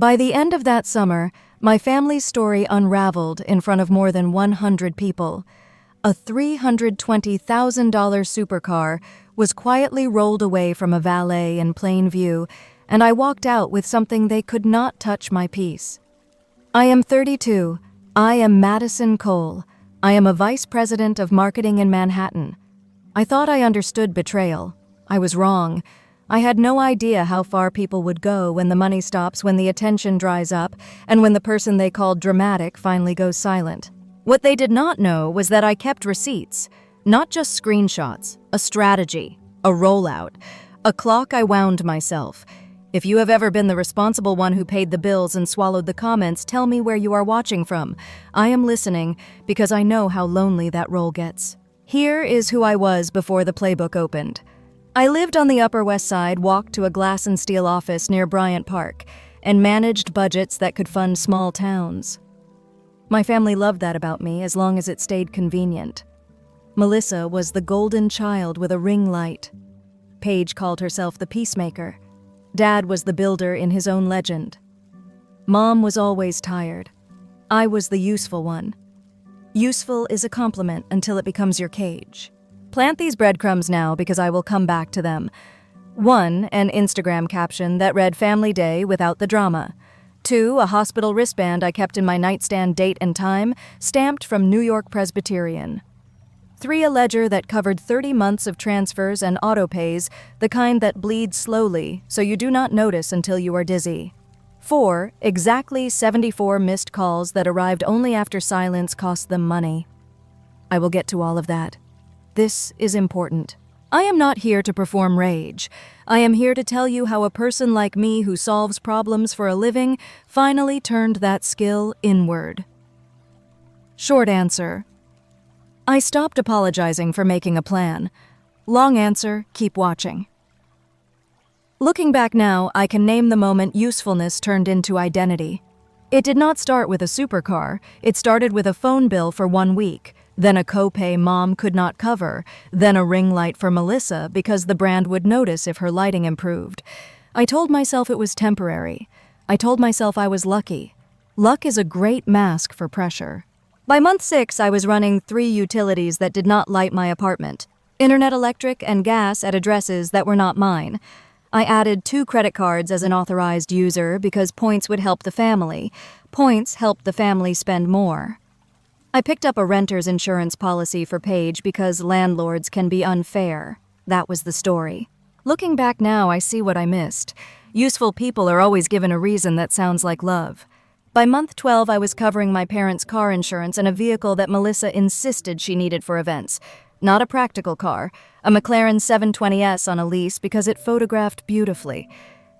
By the end of that summer, my family's story unraveled in front of more than 100 people. A $320,000 supercar was quietly rolled away from a valet in plain view, and I walked out with something they could not touch my peace. I am 32. I am Madison Cole. I am a vice president of marketing in Manhattan. I thought I understood betrayal. I was wrong. I had no idea how far people would go when the money stops, when the attention dries up, and when the person they called dramatic finally goes silent. What they did not know was that I kept receipts, not just screenshots, a strategy, a rollout, a clock I wound myself. If you have ever been the responsible one who paid the bills and swallowed the comments, tell me where you are watching from. I am listening because I know how lonely that role gets. Here is who I was before the playbook opened. I lived on the Upper West Side, walked to a glass and steel office near Bryant Park, and managed budgets that could fund small towns. My family loved that about me as long as it stayed convenient. Melissa was the golden child with a ring light. Paige called herself the peacemaker. Dad was the builder in his own legend. Mom was always tired. I was the useful one. Useful is a compliment until it becomes your cage. Plant these breadcrumbs now because I will come back to them. 1, an Instagram caption that read Family Day without the drama. 2, a hospital wristband I kept in my nightstand, date and time, stamped from New York Presbyterian. 3, a ledger that covered 30 months of transfers and auto-pays, the kind that bleeds slowly so you do not notice until you are dizzy. 4, exactly 74 missed calls that arrived only after silence cost them money. I will get to all of that. This is important. I am not here to perform rage. I am here to tell you how a person like me who solves problems for a living finally turned that skill inward. Short answer: I stopped apologizing for making a plan. Long answer: keep watching. Looking back now, I can name the moment usefulness turned into identity. It did not start with a supercar. It started with a phone bill for 1 week, then a copay Mom could not cover, then a ring light for Melissa because the brand would notice if her lighting improved. I told myself it was temporary. I told myself I was lucky. Luck is a great mask for pressure. By month 6, I was running 3 utilities that did not light my apartment: internet, electric, and gas at addresses that were not mine. I added 2 credit cards as an authorized user because points would help the family. Points helped the family spend more. I picked up a renter's insurance policy for Paige because landlords can be unfair. That was the story. Looking back now, I see what I missed. Useful people are always given a reason that sounds like love. By month 12, I was covering my parents' car insurance and a vehicle that Melissa insisted she needed for events. Not a practical car, a McLaren 720S on a lease because it photographed beautifully.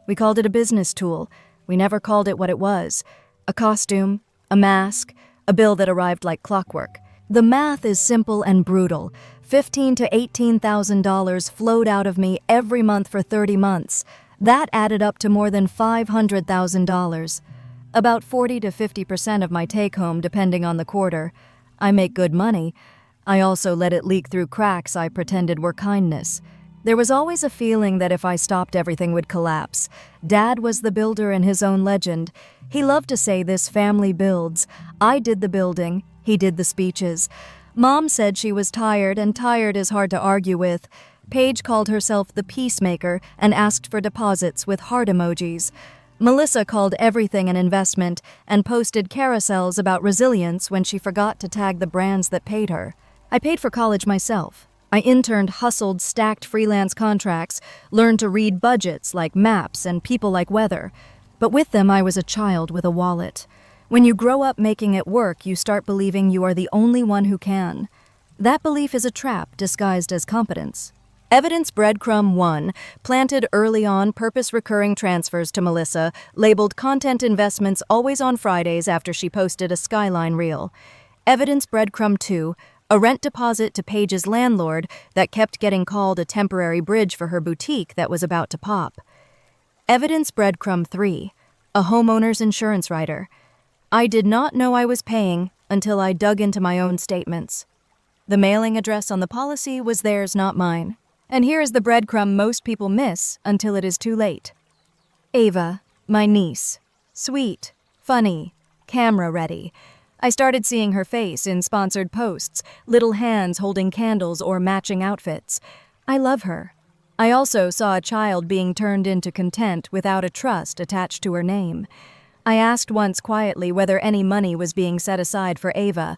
We called it a business tool. We never called it what it was: a costume, a mask, a bill that arrived like clockwork. The math is simple and brutal. $15,000 to $18,000 flowed out of me every month for 30 months. That added up to more than $500,000. About 40 to 50% of my take-home depending on the quarter. I make good money. I also let it leak through cracks I pretended were kindness. There was always a feeling that if I stopped, everything would collapse. Dad was the builder in his own legend. He loved to say this family builds. I did the building. He did the speeches. Mom said she was tired, and tired is hard to argue with. Paige called herself the peacemaker and asked for deposits with heart emojis. Melissa called everything an investment and posted carousels about resilience when she forgot to tag the brands that paid her. I paid for college myself. I interned, hustled, stacked freelance contracts, learned to read budgets like maps and people like weather. But with them, I was a child with a wallet. When you grow up making it work, you start believing you are the only one who can. That belief is a trap disguised as competence. Evidence breadcrumb 1, planted early on purpose-recurring transfers to Melissa, labeled content investments always on Fridays after she posted a Skyline reel. Evidence breadcrumb 2, a rent deposit to Paige's landlord that kept getting called a temporary bridge for her boutique that was about to pop. Evidence breadcrumb 3, a homeowner's insurance rider. I did not know I was paying until I dug into my own statements. The mailing address on the policy was theirs, not mine. And here is the breadcrumb most people miss until it is too late. Ava, my niece, Sweet, funny, camera ready. I started seeing her face in sponsored posts, little hands holding candles or matching outfits. I love her. I also saw a child being turned into content without a trust attached to her name. I asked once quietly whether any money was being set aside for Ava.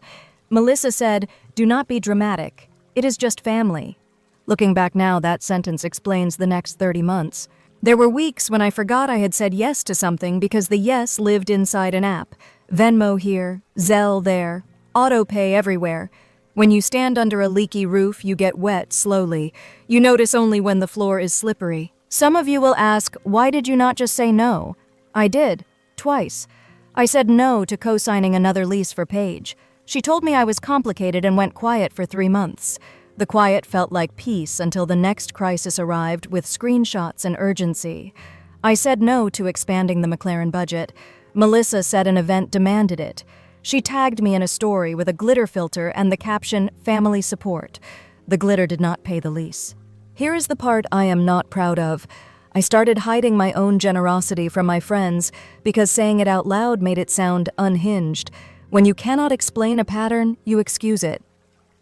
Melissa said, "Do not be dramatic. It is just family." Looking back now, that sentence explains the next 30 months. There were weeks when I forgot I had said yes to something because the yes lived inside an app. Venmo here, Zelle there, autopay everywhere. When you stand under a leaky roof, you get wet slowly. You notice only when the floor is slippery. Some of you will ask, why did you not just say no? I did, twice. I said no to co-signing another lease for Paige. She told me I was complicated and went quiet for 3 months. The quiet felt like peace until the next crisis arrived with screenshots and urgency. I said no to expanding the McLaren budget. Melissa said an event demanded it. She tagged me in a story with a glitter filter and the caption, "Family support." The glitter did not pay the lease. Here is the part I am not proud of. I started hiding my own generosity from my friends because saying it out loud made it sound unhinged. When you cannot explain a pattern, you excuse it.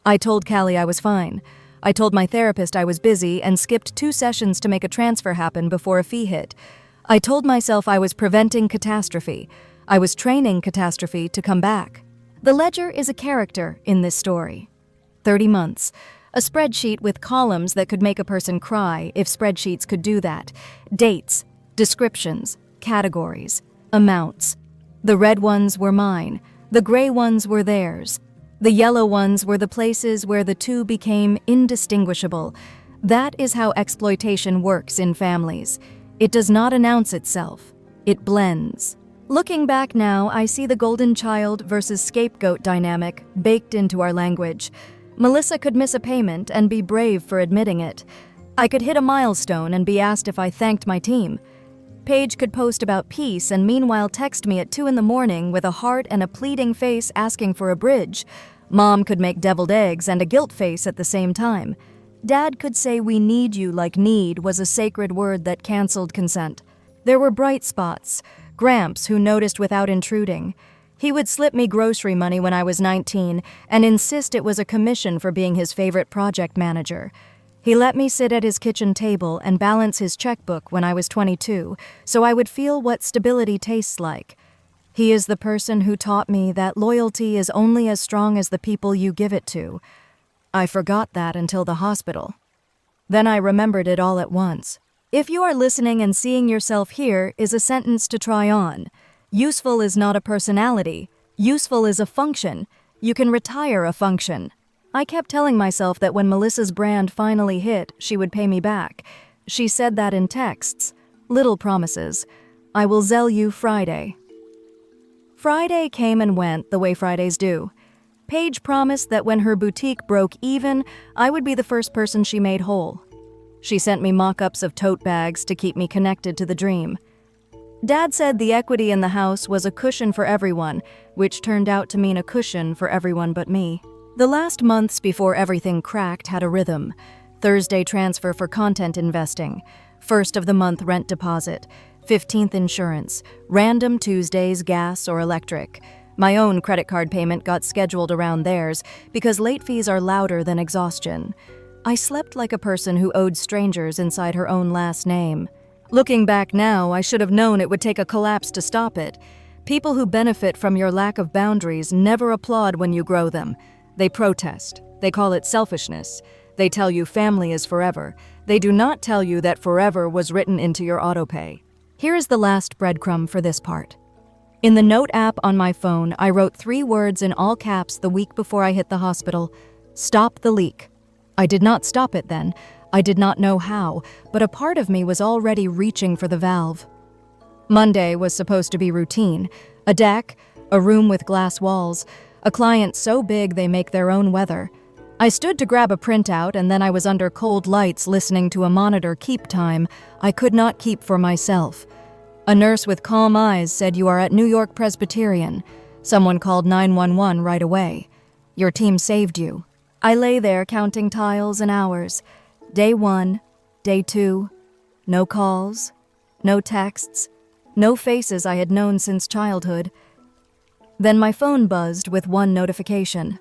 I told Callie I was fine. I told my therapist I was busy and skipped 2 sessions to make a transfer happen before a fee hit. I told myself I was preventing catastrophe. I was training catastrophe to come back. The ledger is a character in this story. 30 months. A spreadsheet with columns that could make a person cry if spreadsheets could do that. Dates, descriptions, categories, amounts. The red ones were mine. The gray ones were theirs. The yellow ones were the places where the two became indistinguishable. That is how exploitation works in families. It does not announce itself. It blends. Looking back now, I see the golden child versus scapegoat dynamic baked into our language. Melissa could miss a payment and be brave for admitting it. I could hit a milestone and be asked if I thanked my team. Paige could post about peace and meanwhile text me at 2 a.m. with a heart and a pleading face asking for a bridge. Mom could make deviled eggs and a guilt face at the same time. Dad could say "we need you" like need was a sacred word that canceled consent. There were bright spots. Gramps, who noticed without intruding. He would slip me grocery money when I was 19 and insist it was a commission for being his favorite project manager. He let me sit at his kitchen table and balance his checkbook when I was 22, so I would feel what stability tastes like. He is the person who taught me that loyalty is only as strong as the people you give it to. I forgot that until the hospital. Then I remembered it all at once. If you are listening and seeing yourself here is a sentence to try on. Useful is not a personality. Useful is a function. You can retire a function. I kept telling myself that when Melissa's brand finally hit, she would pay me back. She said that in texts. Little promises. I will Zelle you Friday. Friday came and went the way Fridays do. Paige promised that when her boutique broke even, I would be the first person she made whole. She sent me mock-ups of tote bags to keep me connected to the dream. Dad said the equity in the house was a cushion for everyone, which turned out to mean a cushion for everyone but me. The last months before everything cracked had a rhythm. Thursday transfer for content investing, first of the month rent deposit, 15th insurance, random Tuesdays gas or electric. My own credit card payment got scheduled around theirs because late fees are louder than exhaustion. I slept like a person who owed strangers inside her own last name. Looking back now, I should have known it would take a collapse to stop it. People who benefit from your lack of boundaries never applaud when you grow them. They protest. They call it selfishness. They tell you family is forever. They do not tell you that forever was written into your autopay. Here is the last breadcrumb for this part. In the note app on my phone, I wrote 3 words in all caps the week before I hit the hospital. Stop the leak. I did not stop it then. I did not know how, but a part of me was already reaching for the valve. Monday was supposed to be routine. A deck, a room with glass walls, a client so big they make their own weather. I stood to grab a printout and then I was under cold lights listening to a monitor keep time I could not keep for myself. A nurse with calm eyes said, "You are at New York Presbyterian." Someone called 911 right away. "Your team saved you." I lay there counting tiles and hours. Day 1, day 2, no calls, no texts, No faces I had known since childhood. Then my phone buzzed with one notification.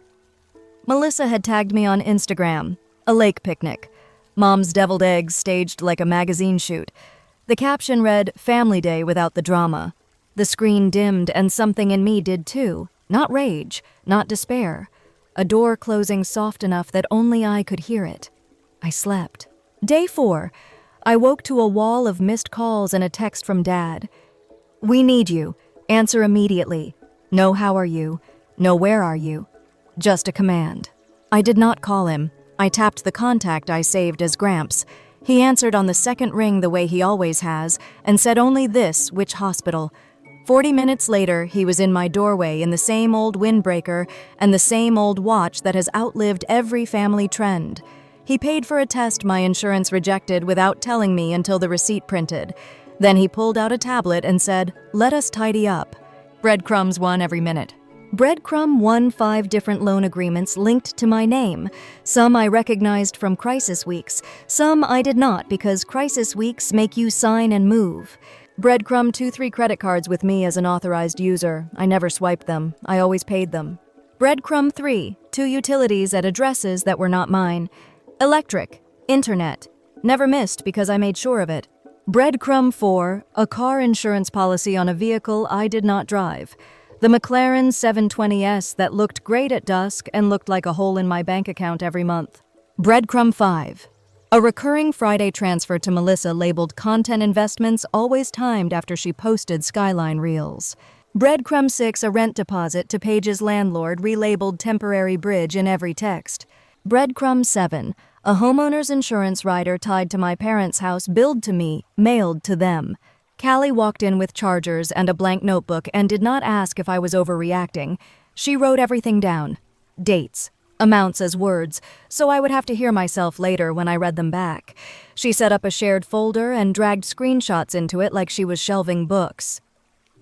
Melissa had tagged me on Instagram, a lake picnic. Mom's deviled eggs staged like a magazine shoot. The caption read, "Family Day without the drama." The screen dimmed and something in me did too. Not rage, not despair. A door closing soft enough that only I could hear it. I slept. Day 4. I woke to a wall of missed calls and a text from Dad. "We need you. Answer immediately. No, how are you? No, where are you?" Just a command. I did not call him. I tapped the contact I saved as Gramps. He answered on the second ring the way he always has and said only this, which hospital. 40 minutes later, he was in my doorway in the same old windbreaker and the same old watch that has outlived every family trend. He paid for a test my insurance rejected without telling me until the receipt printed. Then he pulled out a tablet and said, "Let us tidy up." Breadcrumbs won every minute. Breadcrumb won 5 different loan agreements linked to my name. Some I recognized from crisis weeks. Some I did not because crisis weeks make you sign and move. Breadcrumb 2-3 credit cards with me as an authorized user. I never swiped them. I always paid them. Breadcrumb 3, 2 utilities at addresses that were not mine. Electric, internet. Never missed because I made sure of it. Breadcrumb 4, a car insurance policy on a vehicle I did not drive. The McLaren 720S that looked great at dusk and looked like a hole in my bank account every month. Breadcrumb 5. A recurring Friday transfer to Melissa labeled content investments always timed after she posted Skyline Reels. Breadcrumb 6, a rent deposit to Paige's landlord relabeled temporary bridge in every text. Breadcrumb 7, a homeowner's insurance rider tied to my parents' house billed to me, mailed to them. Callie walked in with chargers and a blank notebook and did not ask if I was overreacting. She wrote everything down. Dates. Amounts as words, so I would have to hear myself later when I read them back. She set up a shared folder and dragged screenshots into it like she was shelving books.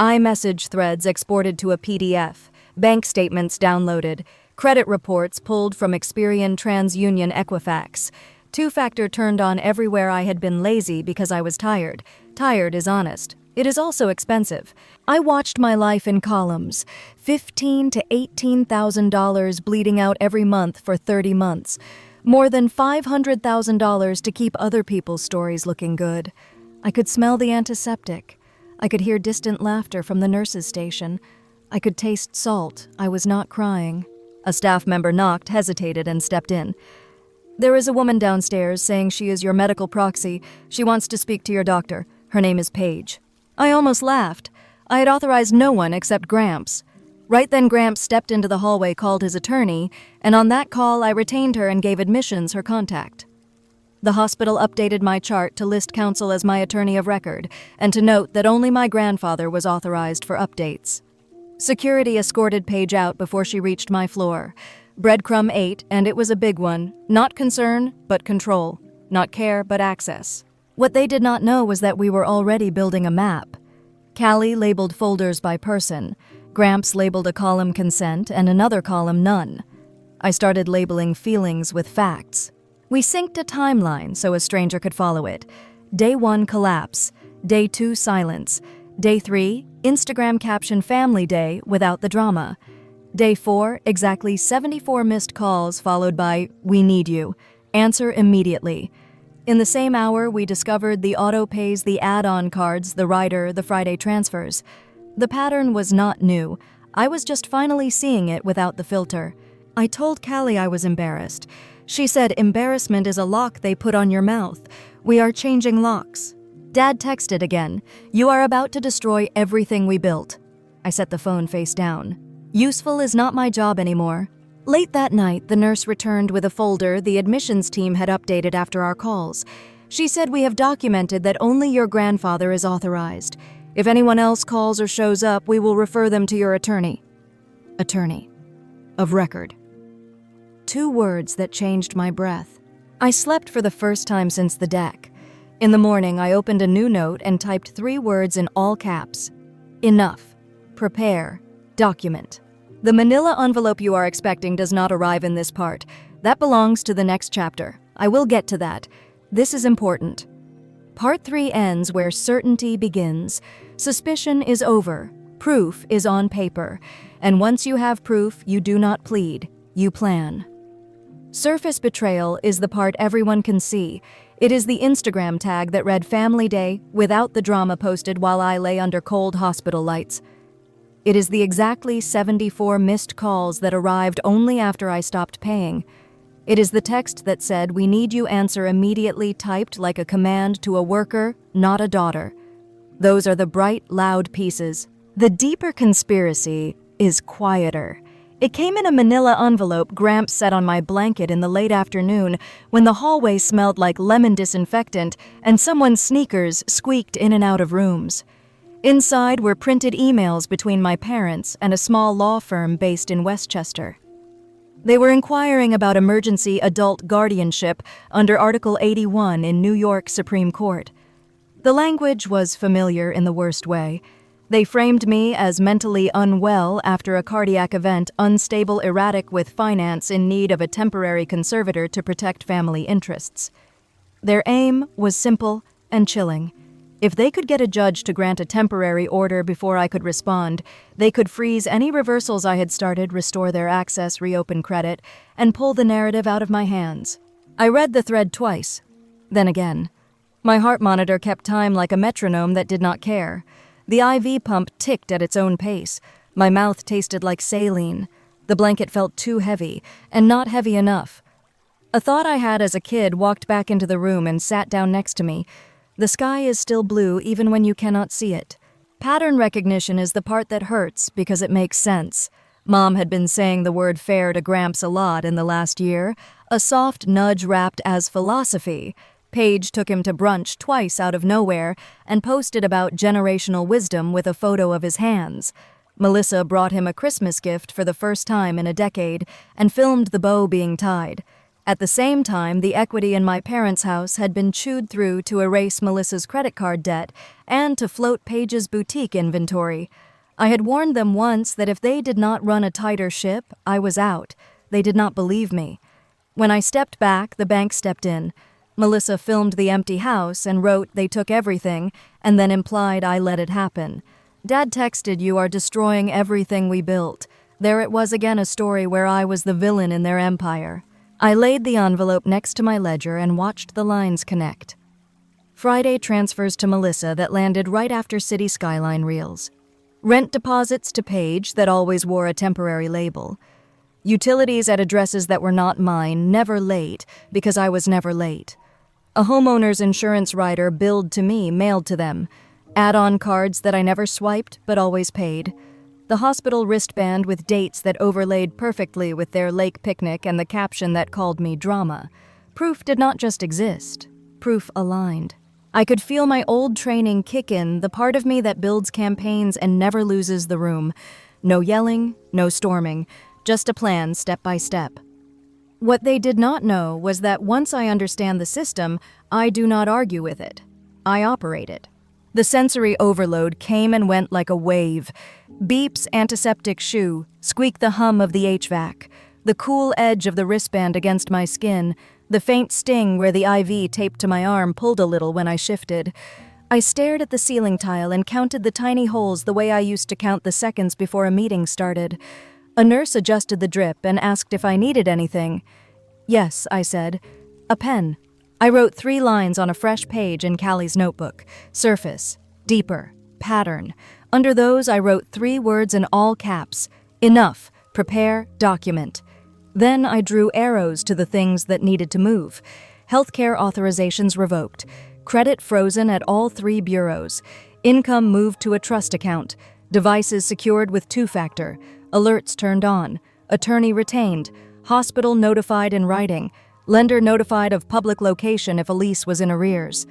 iMessage threads exported to a PDF, bank statements downloaded, credit reports pulled from Experian TransUnion Equifax. Two-factor turned on everywhere I had been lazy because I was tired. Tired is honest. It is also expensive. I watched my life in columns, $15,000 to $18,000 bleeding out every month for 30 months. More than $500,000 to keep other people's stories looking good. I could smell the antiseptic. I could hear distant laughter from the nurse's station. I could taste salt. I was not crying. A staff member knocked, hesitated, and stepped in. "There is a woman downstairs saying she is your medical proxy. She wants to speak to your doctor. Her name is Paige." I almost laughed. I had authorized no one except Gramps. Right then Gramps stepped into the hallway, called his attorney, and on that call I retained her and gave admissions her contact. The hospital updated my chart to list counsel as my attorney of record and to note that only my grandfather was authorized for updates. Security escorted Paige out before she reached my floor. Breadcrumb 8, and it was a big one. Not concern, but control. Not care, but access. What they did not know was that we were already building a map. Callie labeled folders by person. Gramps labeled a column consent and another column none. I started labeling feelings with facts. We synced a timeline so a stranger could follow it. Day 1, collapse. Day 2, silence. Day 3, Instagram caption family day without the drama. Day 4, exactly 74 missed calls followed by, "We need you. Answer immediately." In the same hour, we discovered the auto pays the add-on cards, the rider, the Friday transfers. The pattern was not new. I was just finally seeing it without the filter. I told Callie I was embarrassed. She said, "Embarrassment is a lock they put on your mouth. We are changing locks." Dad texted again, "You are about to destroy everything we built." I set the phone face down. Useful is not my job anymore. Late that night, the nurse returned with a folder the admissions team had updated after our calls. She said, "We have documented that only your grandfather is authorized. If anyone else calls or shows up, we will refer them to your attorney." Attorney. Of record. 2 words that changed my breath. I slept for the first time since the deck. In the morning, I opened a new note and typed 3 words in all caps. Enough. Prepare. Document. The manila envelope you are expecting does not arrive in this part. That belongs to the next chapter. I will get to that. This is important. Part 3 ends where certainty begins. Suspicion is over. Proof is on paper. And once you have proof, you do not plead, you plan. Surface betrayal is the part everyone can see. It is the Instagram tag that read Family Day without the drama posted while I lay under cold hospital lights. It is the exactly 74 missed calls that arrived only after I stopped paying. It is the text that said, "We need you answer immediately," typed like a command to a worker, not a daughter. Those are the bright, loud pieces. The deeper conspiracy is quieter. It came in a manila envelope Gramps set on my blanket in the late afternoon when the hallway smelled like lemon disinfectant and someone's sneakers squeaked in and out of rooms. Inside were printed emails between my parents and a small law firm based in Westchester. They were inquiring about emergency adult guardianship under Article 81 in New York Supreme Court. The language was familiar in the worst way. They framed me as mentally unwell after a cardiac event, unstable, erratic, with finance, in need of a temporary conservator to protect family interests. Their aim was simple and chilling. If they could get a judge to grant a temporary order before I could respond, they could freeze any reversals I had started, restore their access, reopen credit, and pull the narrative out of my hands. I read the thread twice, then again. My heart monitor kept time like a metronome that did not care. The IV pump ticked at its own pace. My mouth tasted like saline. The blanket felt too heavy, and not heavy enough. A thought I had as a kid walked back into the room and sat down next to me. The sky is still blue even when you cannot see it. Pattern recognition is the part that hurts because it makes sense. Mom had been saying the word fair to Gramps a lot in the last year, a soft nudge wrapped as philosophy. Paige took him to brunch twice out of nowhere and posted about generational wisdom with a photo of his hands. Melissa brought him a Christmas gift for the first time in a decade and filmed the bow being tied. At the same time, the equity in my parents' house had been chewed through to erase Melissa's credit card debt and to float Paige's boutique inventory. I had warned them once that if they did not run a tighter ship, I was out. They did not believe me. When I stepped back, the bank stepped in. Melissa filmed the empty house and wrote they took everything and then implied I let it happen. Dad texted, "You are destroying everything we built." There it was again, a story where I was the villain in their empire. I laid the envelope next to my ledger and watched the lines connect. Friday transfers to Melissa that landed right after City Skyline reels. Rent deposits to Paige that always wore a temporary label. Utilities at addresses that were not mine, never late, because I was never late. A homeowner's insurance rider billed to me, mailed to them. Add-on cards that I never swiped but always paid. The hospital wristband with dates that overlaid perfectly with their lake picnic and the caption that called me drama. Proof did not just exist. Proof aligned. I could feel my old training kick in, the part of me that builds campaigns and never loses the room. No yelling, no storming, just a plan step by step. What they did not know was that once I understand the system, I do not argue with it. I operate it. The sensory overload came and went like a wave. Beeps, antiseptic shoe, squeak the hum of the HVAC, the cool edge of the wristband against my skin, the faint sting where the IV taped to my arm pulled a little when I shifted. I stared at the ceiling tile and counted the tiny holes the way I used to count the seconds before a meeting started. A nurse adjusted the drip and asked if I needed anything. "Yes," I said. "A pen." I wrote 3 lines on a fresh page in Callie's notebook. Surface, deeper, pattern. Under those, I wrote 3 words in all caps. Enough, prepare, document. Then I drew arrows to the things that needed to move. Healthcare authorizations revoked. Credit frozen at all 3 bureaus. Income moved to a trust account. Devices secured with 2-factor. Alerts turned on. Attorney retained. Hospital notified in writing. Lender notified of public location if a lease was in arrears.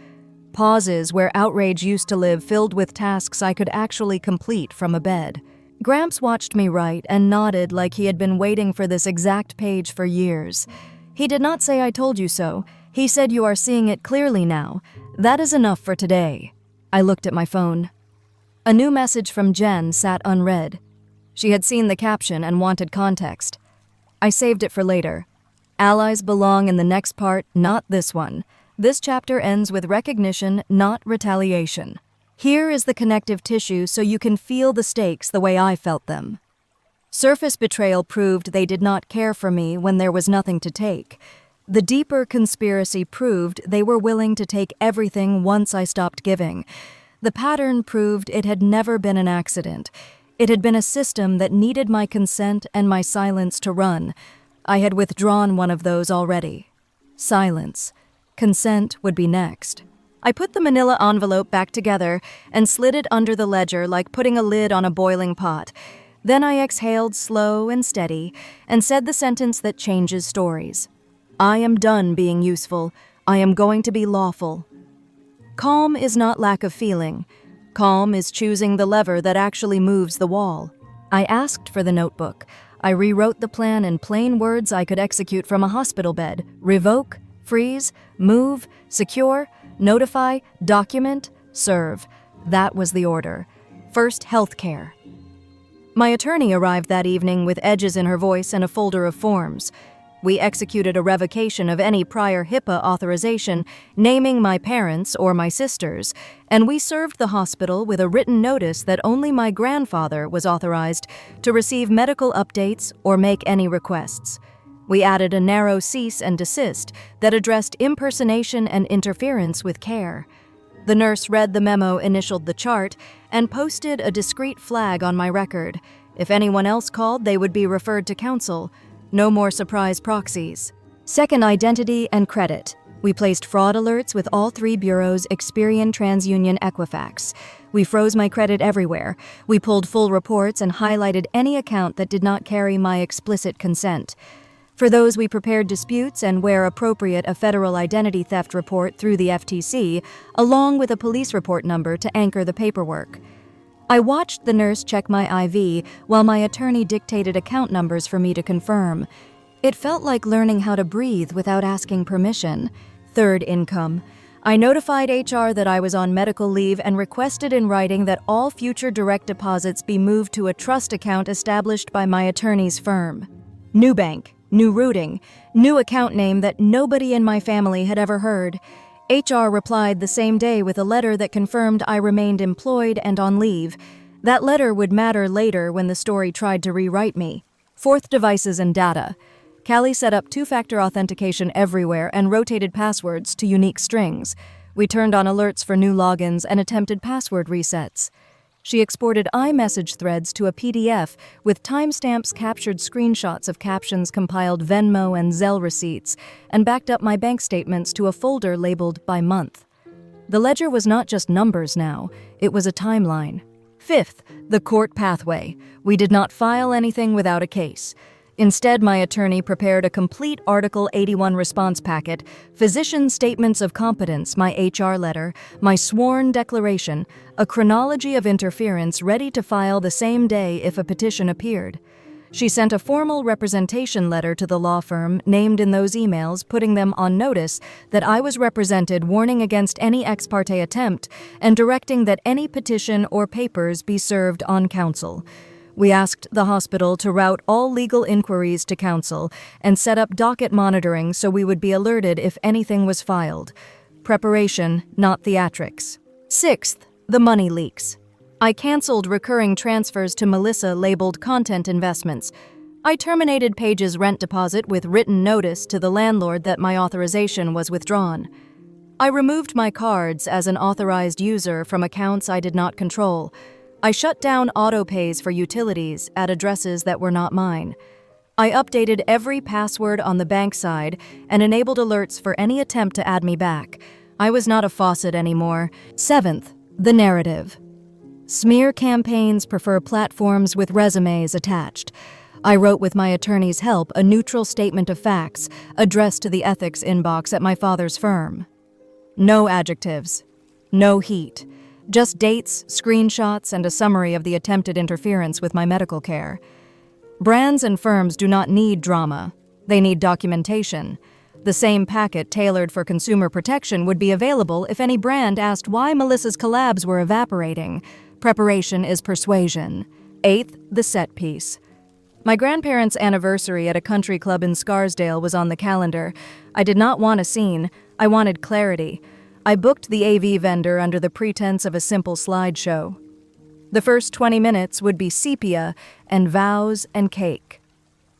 Pauses where outrage used to live filled with tasks I could actually complete from a bed. Gramps watched me write and nodded like he had been waiting for this exact page for years. He did not say "I told you so." He said, "You are seeing it clearly now. That is enough for today." I looked at my phone. A new message from Jen sat unread. She had seen the caption and wanted context. I saved it for later. Allies belong in the next part, not this one. This chapter ends with recognition, not retaliation. Here is the connective tissue so you can feel the stakes the way I felt them. Surface betrayal proved they did not care for me when there was nothing to take. The deeper conspiracy proved they were willing to take everything once I stopped giving. The pattern proved it had never been an accident. It had been a system that needed my consent and my silence to run. I had withdrawn one of those already. Silence. Consent would be next. I put the manila envelope back together and slid it under the ledger like putting a lid on a boiling pot. Then I exhaled slow and steady and said the sentence that changes stories. I am done being useful. I am going to be lawful. Calm is not lack of feeling. Calm is choosing the lever that actually moves the wall. I asked for the notebook. I rewrote the plan in plain words I could execute from a hospital bed. Revoke, freeze, move, secure, notify, document, serve. That was the order. First, healthcare. My attorney arrived that evening with edges in her voice and a folder of forms. We executed a revocation of any prior HIPAA authorization, naming my parents or my sisters, and we served the hospital with a written notice that only my grandfather was authorized to receive medical updates or make any requests. We added a narrow cease and desist that addressed impersonation and interference with care. The nurse read the memo, initialed the chart, and posted a discreet flag on my record. If anyone else called, they would be referred to counsel. No more surprise proxies. Second, identity and credit. We placed fraud alerts with all 3 bureaus, Experian, TransUnion, Equifax. We froze my credit everywhere. We pulled full reports and highlighted any account that did not carry my explicit consent. For those, we prepared disputes and, where appropriate, a federal identity theft report through the FTC, along with a police report number to anchor the paperwork. I watched the nurse check my IV while my attorney dictated account numbers for me to confirm. It felt like learning how to breathe without asking permission. Third, income. I notified HR that I was on medical leave and requested in writing that all future direct deposits be moved to a trust account established by my attorney's firm. New bank, new routing, new account name that nobody in my family had ever heard. HR replied the same day with a letter that confirmed I remained employed and on leave. That letter would matter later when the story tried to rewrite me. Fourth, devices and data. Callie set up 2-factor authentication everywhere and rotated passwords to unique strings. We turned on alerts for new logins and attempted password resets. She exported iMessage threads to a PDF with timestamps, captured screenshots of captions, compiled Venmo and Zelle receipts, and backed up my bank statements to a folder labeled by month. The ledger was not just numbers now, it was a timeline. Fifth, the court pathway. We did not file anything without a case. Instead, my attorney prepared a complete Article 81 response packet, physician statements of competence, my HR letter, my sworn declaration, a chronology of interference ready to file the same day if a petition appeared. She sent a formal representation letter to the law firm named in those emails, putting them on notice that I was represented, warning against any ex parte attempt, and directing that any petition or papers be served on counsel. We asked the hospital to route all legal inquiries to counsel and set up docket monitoring so we would be alerted if anything was filed. Preparation, not theatrics. Sixth, the money leaks. I canceled recurring transfers to Melissa labeled content investments. I terminated Paige's rent deposit with written notice to the landlord that my authorization was withdrawn. I removed my cards as an authorized user from accounts I did not control. I shut down auto-pays for utilities at addresses that were not mine. I updated every password on the bank side and enabled alerts for any attempt to add me back. I was not a faucet anymore. Seventh, the narrative. Smear campaigns prefer platforms with resumes attached. I wrote with my attorney's help a neutral statement of facts addressed to the ethics inbox at my father's firm. No adjectives. No heat. Just dates, screenshots, and a summary of the attempted interference with my medical care. Brands and firms do not need drama. They need documentation. The same packet tailored for consumer protection would be available if any brand asked why Melissa's collabs were evaporating. Preparation is persuasion. Eighth, the set piece. My grandparents' anniversary at a country club in Scarsdale was on the calendar. I did not want a scene. I wanted clarity. I booked the AV vendor under the pretense of a simple slideshow. The first 20 minutes would be sepia and vows and cake.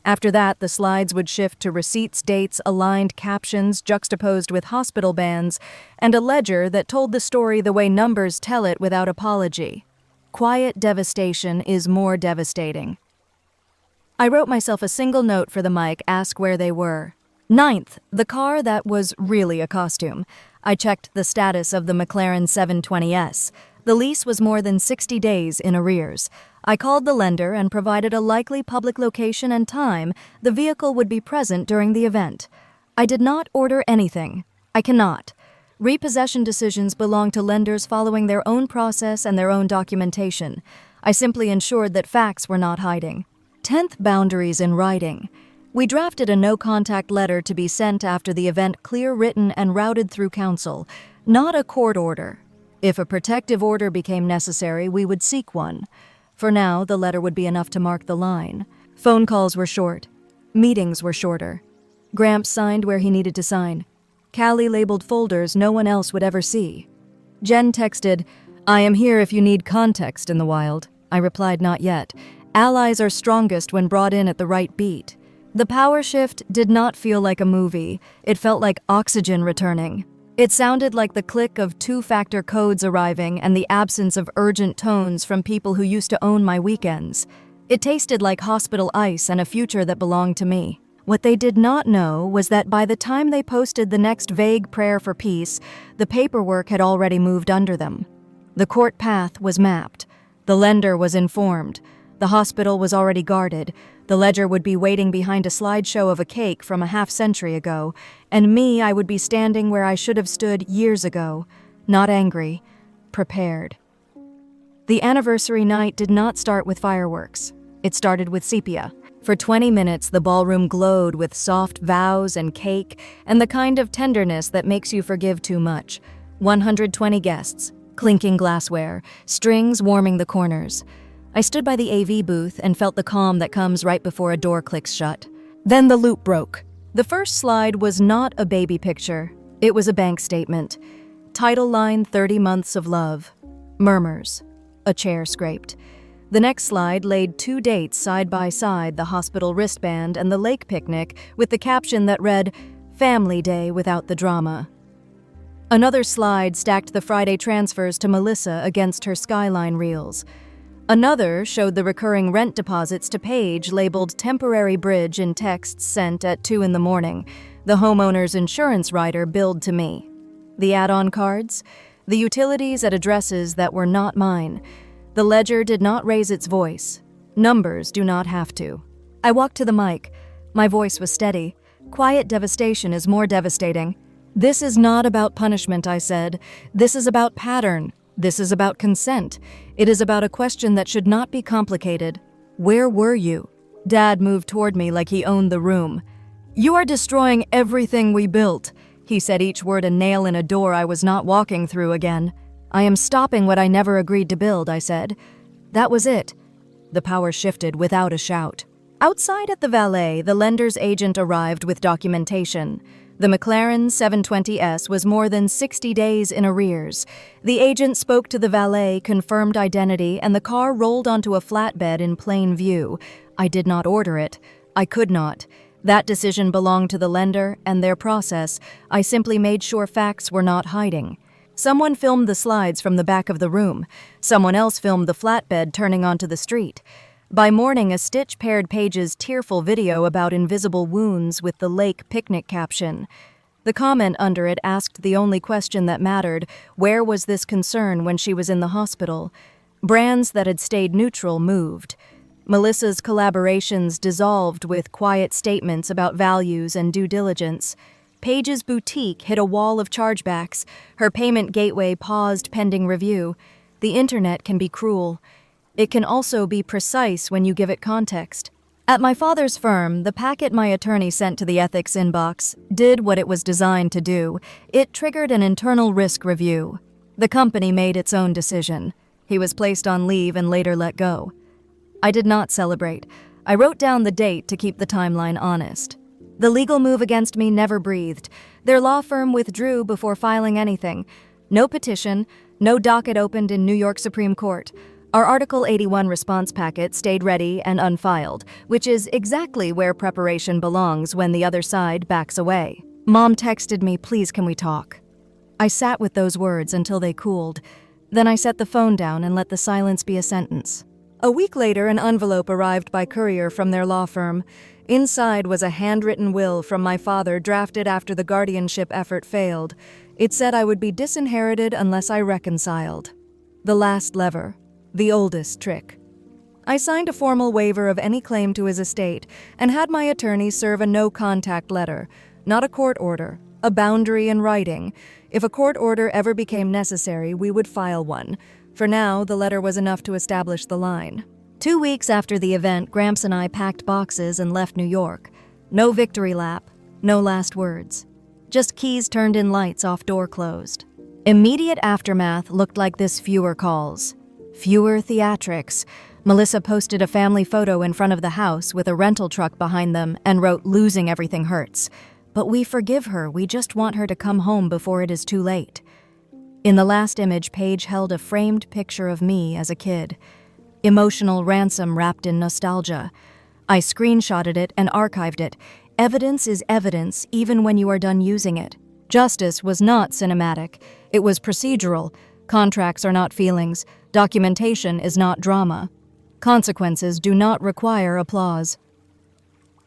After that, the slides would shift to receipts, dates, aligned captions juxtaposed with hospital bands, and a ledger that told the story the way numbers tell it without apology. Quiet devastation is more devastating. I wrote myself a single note for the mic, ask where they were. 9th, the car that was really a costume. I checked the status of the McLaren 720S. The lease was more than 60 days in arrears. I called the lender and provided a likely public location and time the vehicle would be present during the event. I did not order anything. I cannot. Repossession decisions belong to lenders following their own process and their own documentation. I simply ensured that facts were not hiding. 10th, boundaries in writing. We drafted a no-contact letter to be sent after the event, clear written and routed through counsel, not a court order. If a protective order became necessary, we would seek one. For now, the letter would be enough to mark the line. Phone calls were short. Meetings were shorter. Gramps signed where he needed to sign. Callie labeled folders no one else would ever see. Jen texted, "I am here if you need context in the wild." I replied, "Not yet. Allies are strongest when brought in at the right beat." The power shift did not feel like a movie. It felt like oxygen returning. It sounded like the click of two-factor codes arriving and the absence of urgent tones from people who used to own my weekends. It tasted like hospital ice and a future that belonged to me. What they did not know was that by the time they posted the next vague prayer for peace, the paperwork had already moved under them. The court path was mapped. The lender was informed. The hospital was already guarded. The ledger would be waiting behind a slideshow of a cake from a half-century ago, and me, I would be standing where I should have stood years ago, not angry, prepared. The anniversary night did not start with fireworks. It started with sepia. For 20 minutes, the ballroom glowed with soft vows and cake and the kind of tenderness that makes you forgive too much. 120 guests, clinking glassware, strings warming the corners. I stood by the AV booth and felt the calm that comes right before a door clicks shut. Then the loop broke. The first slide was not a baby picture. It was a bank statement. Title line, 30 months of love. Murmurs. A chair scraped. The next slide laid 2 dates side by side, the hospital wristband and the lake picnic, with the caption that read, "Family Day without the drama." Another slide stacked the Friday transfers to Melissa against her Skyline reels. Another showed the recurring rent deposits to Paige labeled temporary bridge in texts sent at 2 in the morning. The homeowner's insurance rider billed to me. The add-on cards? The utilities at addresses that were not mine. The ledger did not raise its voice. Numbers do not have to. I walked to the mic. My voice was steady. Quiet devastation is more devastating. This is not about punishment, I said. This is about pattern. This is about consent. It is about a question that should not be complicated. Where were you? Dad moved toward me like he owned the room. "You are destroying everything we built." He said, each word a nail in a door I was not walking through again. "I am stopping what I never agreed to build," I said. That was it. The power shifted without a shout. Outside at the valet, the lender's agent arrived with documentation. The McLaren 720S was more than 60 days in arrears. The agent spoke to the valet, confirmed identity, and the car rolled onto a flatbed in plain view. I did not order it. I could not. That decision belonged to the lender and their process. I simply made sure facts were not hiding. Someone filmed the slides from the back of the room. Someone else filmed the flatbed turning onto the street. By morning, a stitch paired Paige's tearful video about invisible wounds with the lake picnic caption. The comment under it asked the only question that mattered: where was this concern when she was in the hospital? Brands that had stayed neutral moved. Melissa's collaborations dissolved with quiet statements about values and due diligence. Paige's boutique hit a wall of chargebacks. Her payment gateway paused pending review. The internet can be cruel. It can also be precise when you give it context. At my father's firm, the packet my attorney sent to the ethics inbox did what it was designed to do. It triggered an internal risk review. The company made its own decision. He was placed on leave and later let go. I did not celebrate. I wrote down the date to keep the timeline honest. The legal move against me never breathed. Their law firm withdrew before filing anything. No petition, no docket opened in New York Supreme Court. Our Article 81 response packet stayed ready and unfiled, which is exactly where preparation belongs when the other side backs away. Mom texted me, "Please, can we talk?" I sat with those words until they cooled. Then I set the phone down and let the silence be a sentence. A week later, an envelope arrived by courier from their law firm. Inside was a handwritten will from my father drafted after the guardianship effort failed. It said I would be disinherited unless I reconciled. The last lever. The oldest trick. I signed a formal waiver of any claim to his estate and had my attorney serve a no-contact letter, not a court order, a boundary in writing. If a court order ever became necessary, we would file one. For now, the letter was enough to establish the line. 2 weeks after the event, Gramps and I packed boxes and left New York. No victory lap, no last words. Just keys turned in, lights off, door closed. Immediate aftermath looked like this: fewer calls. Fewer theatrics. Melissa posted a family photo in front of the house with a rental truck behind them and wrote, "Losing everything hurts. But we forgive her, we just want her to come home before it is too late." In the last image, Paige held a framed picture of me as a kid. Emotional ransom wrapped in nostalgia. I screenshotted it and archived it. Evidence is evidence even when you are done using it. Justice was not cinematic. It was procedural. Contracts are not feelings. Documentation is not drama. Consequences do not require applause.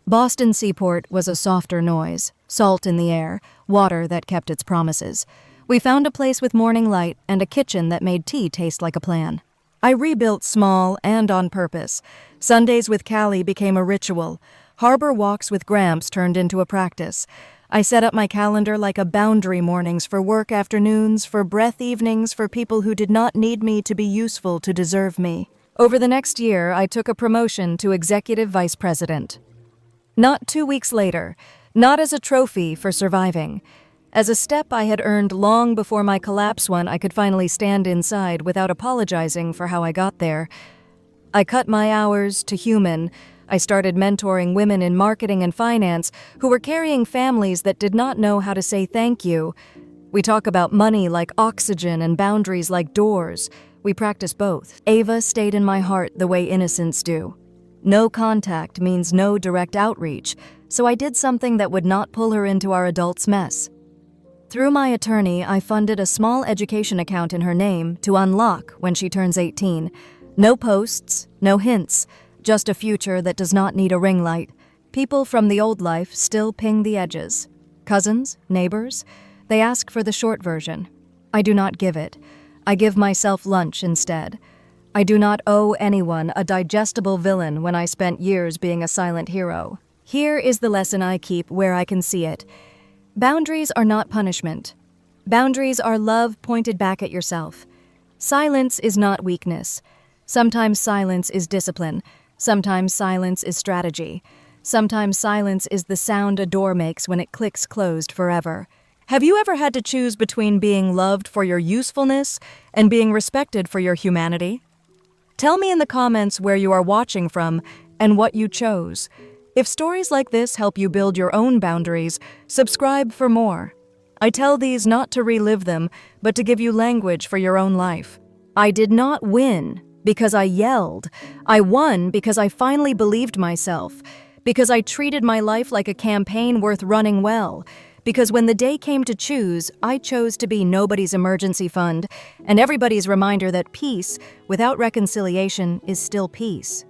Boston Seaport was a softer noise, salt in the air, water that kept its promises. We found a place with morning light and a kitchen that made tea taste like a plan. I rebuilt small and on purpose. Sundays with Callie became a ritual. Harbor walks with Gramps turned into a practice. I set up my calendar like a boundary: mornings for work, afternoons for breath, evenings for people who did not need me to be useful to deserve me. Over the next year, I took a promotion to executive vice president. Not 2 weeks later, not as a trophy for surviving. As a step I had earned long before my collapse when I could finally stand inside without apologizing for how I got there. I cut my hours to human. I started mentoring women in marketing and finance who were carrying families that did not know how to say thank you. We talk about money like oxygen and boundaries like doors. We practice both. Ava stayed in my heart the way innocents do. No contact means no direct outreach, so I did something that would not pull her into our adults' mess. Through my attorney, I funded a small education account in her name to unlock when she turns 18. No posts, no hints, just a future that does not need a ring light. People from the old life still ping the edges. Cousins, neighbors, they ask for the short version. I do not give it. I give myself lunch instead. I do not owe anyone a digestible villain when I spent years being a silent hero. Here is the lesson I keep where I can see it. Boundaries are not punishment. Boundaries are love pointed back at yourself. Silence is not weakness. Sometimes silence is discipline. Sometimes silence is strategy. Sometimes silence is the sound a door makes when it clicks closed forever. Have you ever had to choose between being loved for your usefulness and being respected for your humanity? Tell me in the comments where you are watching from and what you chose. If stories like this help you build your own boundaries, subscribe for more. I tell these not to relive them, but to give you language for your own life. I did not win because I yelled. I won because I finally believed myself, because I treated my life like a campaign worth running well, because when the day came to choose, I chose to be nobody's emergency fund and everybody's reminder that peace without reconciliation is still peace.